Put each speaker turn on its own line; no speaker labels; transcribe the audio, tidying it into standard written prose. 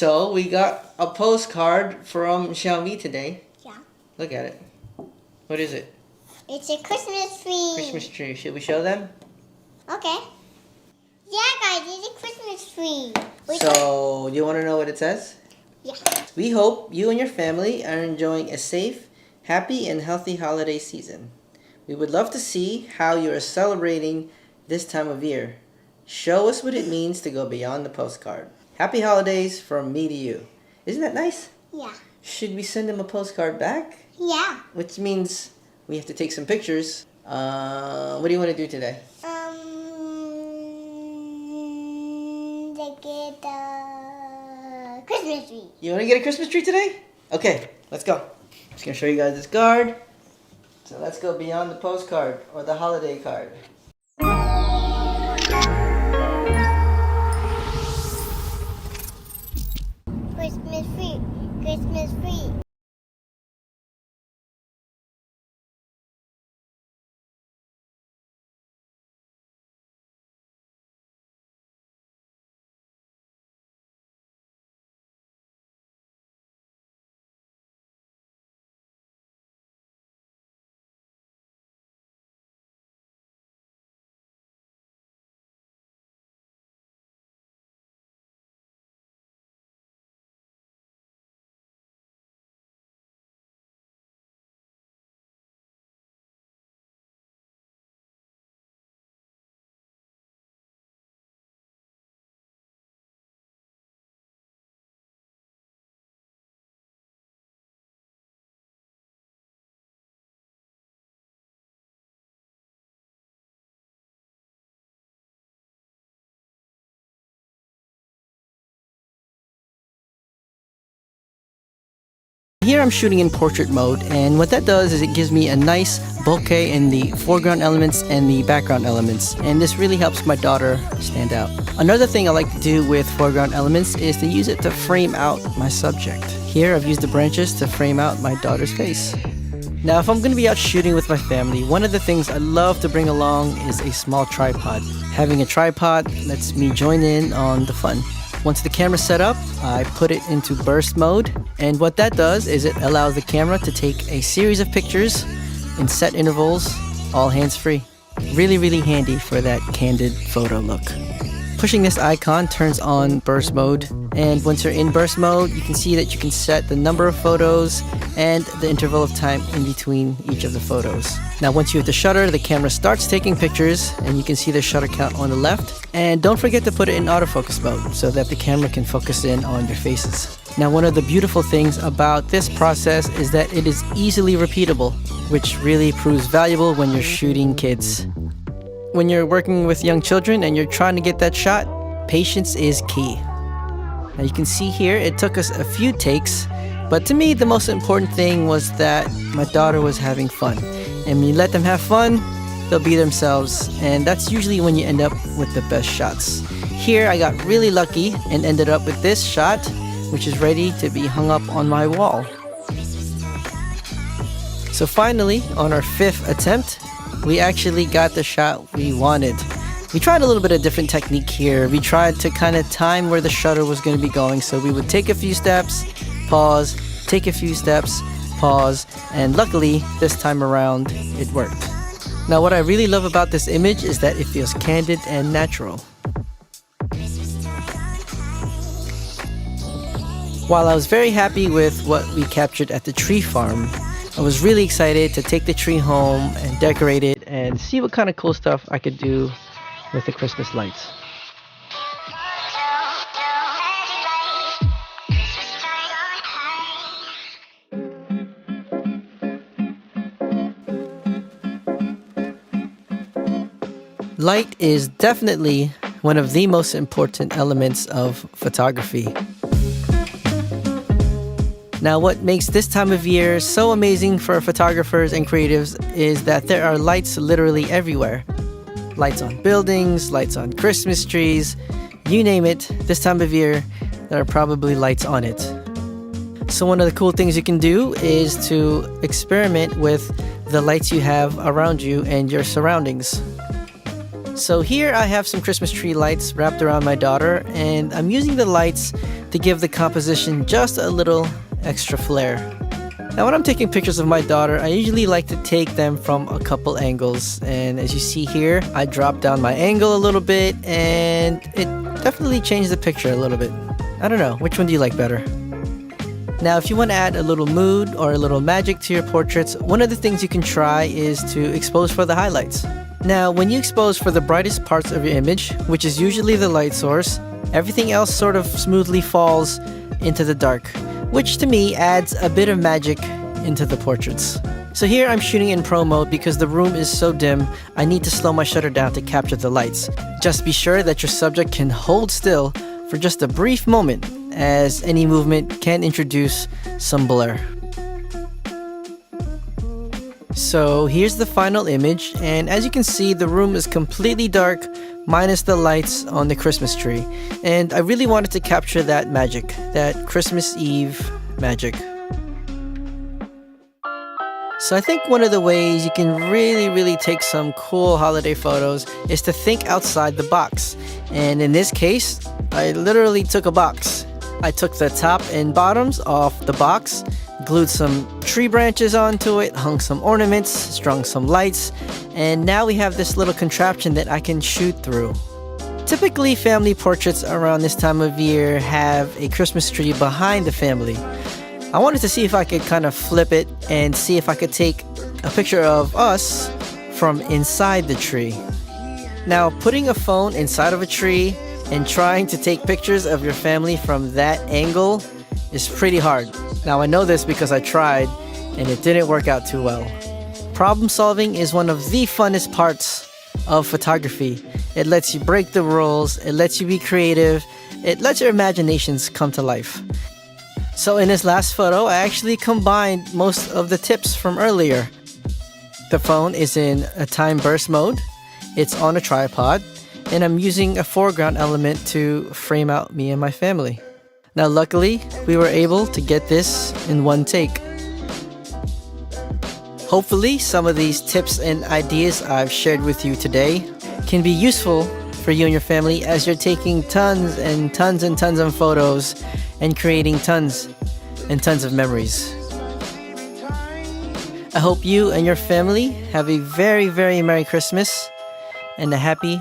So we got a postcard from Xiaomi today.
Yeah.
Look at it. What is it?
It's a Christmas tree.
Christmas tree. Should we show them?
Okay. Yeah, guys, it's a Christmas tree.
So, you want to know what it says?
Yeah.
We hope you and your family are enjoying a safe, happy, and healthy holiday season. We would love to see how you are celebrating this time of year. Show us what it means to go beyond the postcard. Happy holidays from me to you. Isn't that nice?
Yeah.
Should we send him a postcard back?
Yeah.
Which means we have to take some pictures. What do you want to do today?
To get a Christmas tree.
You want to get a Christmas tree today? Okay, let's go. I'm just going to show you guys this card. So let's go beyond the postcard or the holiday card.
Christmas tree. Christmas tree.
Here I'm shooting in portrait mode, and what that does is it gives me a nice bokeh in the foreground elements and the background elements, and this really helps my daughter stand out. Another thing I like to do with foreground elements is to use it to frame out my subject. Here I've used the branches to frame out my daughter's face. Now if I'm going to be out shooting with my family, one of the things I love to bring along is a small tripod. Having a tripod lets me join in on the fun. Once the camera's set up, I put it into burst mode, and what that does is it allows the camera to take a series of pictures in set intervals, all hands-free. Really handy for that candid photo look. Pushing this icon turns on burst mode, and once you're in burst mode, you can see that you can set the number of photos and the interval of time in between each of the photos. Now once you hit the shutter, the camera starts taking pictures, and you can see the shutter count on the left. And don't forget to put it in autofocus mode so that the camera can focus in on your faces. Now one of the beautiful things about this process is that it is easily repeatable, which really proves valuable when you're shooting kids. When you're working with young children and you're trying to get that shot, patience is key. Now you can see here it took us a few takes, but to me the most important thing was that my daughter was having fun. And when you let them have fun, they'll be themselves, and that's usually when you end up with the best shots. Here I got really lucky and ended up with this shot, which is ready to be hung up on my wall. So finally, on our 5th attempt, we actually got the shot we wanted. We tried a little bit of different technique here. We tried to kind of time where the shutter was going to be going, so we would take a few steps, pause, take a few steps, pause, and luckily this time around it worked. Now what I really love about this image is that it feels candid and natural. While I was very happy with what we captured at the tree farm, I was really excited to take the tree home and decorate it and see what kind of cool stuff I could do with the Christmas lights. Light is definitely one of the most important elements of photography. Now what makes this time of year so amazing for photographers and creatives is that there are lights literally everywhere. Lights on buildings, lights on Christmas trees, you name it, this time of year there are probably lights on it. So one of the cool things you can do is to experiment with the lights you have around you and your surroundings. So here I have some Christmas tree lights wrapped around my daughter, and I'm using the lights to give the composition just a little extra flair. Now when I'm taking pictures of my daughter, I usually like to take them from a couple angles, and as you see here, I dropped down my angle a little bit and it definitely changed the picture a little bit. I don't know, which one do you like better? Now if you want to add a little mood or a little magic to your portraits, one of the things you can try is to expose for the highlights. Now when you expose for the brightest parts of your image, which is usually the light source, everything else sort of smoothly falls into the dark, which to me adds a bit of magic into the portraits. So here I'm shooting in pro mode because the room is so dim, I need to slow my shutter down to capture the lights. Just be sure that your subject can hold still for just a brief moment, as any movement can introduce some blur. So here's the final image, and as you can see, the room is completely dark minus the lights on the Christmas tree, and I really wanted to capture that magic, that Christmas Eve magic. So I think one of the ways you can really take some cool holiday photos is to think outside the box, and in this case I literally took a box. I took the top and bottoms off the box, glued some tree branches onto it, hung some ornaments, strung some lights, and now we have this little contraption that I can shoot through. Typically, family portraits around this time of year have a Christmas tree behind the family. I wanted to see if I could kind of flip it and see if I could take a picture of us from inside the tree. Now, putting a phone inside of a tree and trying to take pictures of your family from that angle is pretty hard. Now I know this because I tried and it didn't work out too well. Problem solving is one of the funnest parts of photography. It lets you break the rules, it lets you be creative, it lets your imaginations come to life. So in this last photo, I actually combined most of the tips from earlier. The phone is in a time burst mode, it's on a tripod, and I'm using a foreground element to frame out me and my family. Now luckily, we were able to get this in one take. Hopefully, some of these tips and ideas I've shared with you today can be useful for you and your family as you're taking tons and tons of photos and creating tons and tons of memories. I hope you and your family have a very Merry Christmas and a happy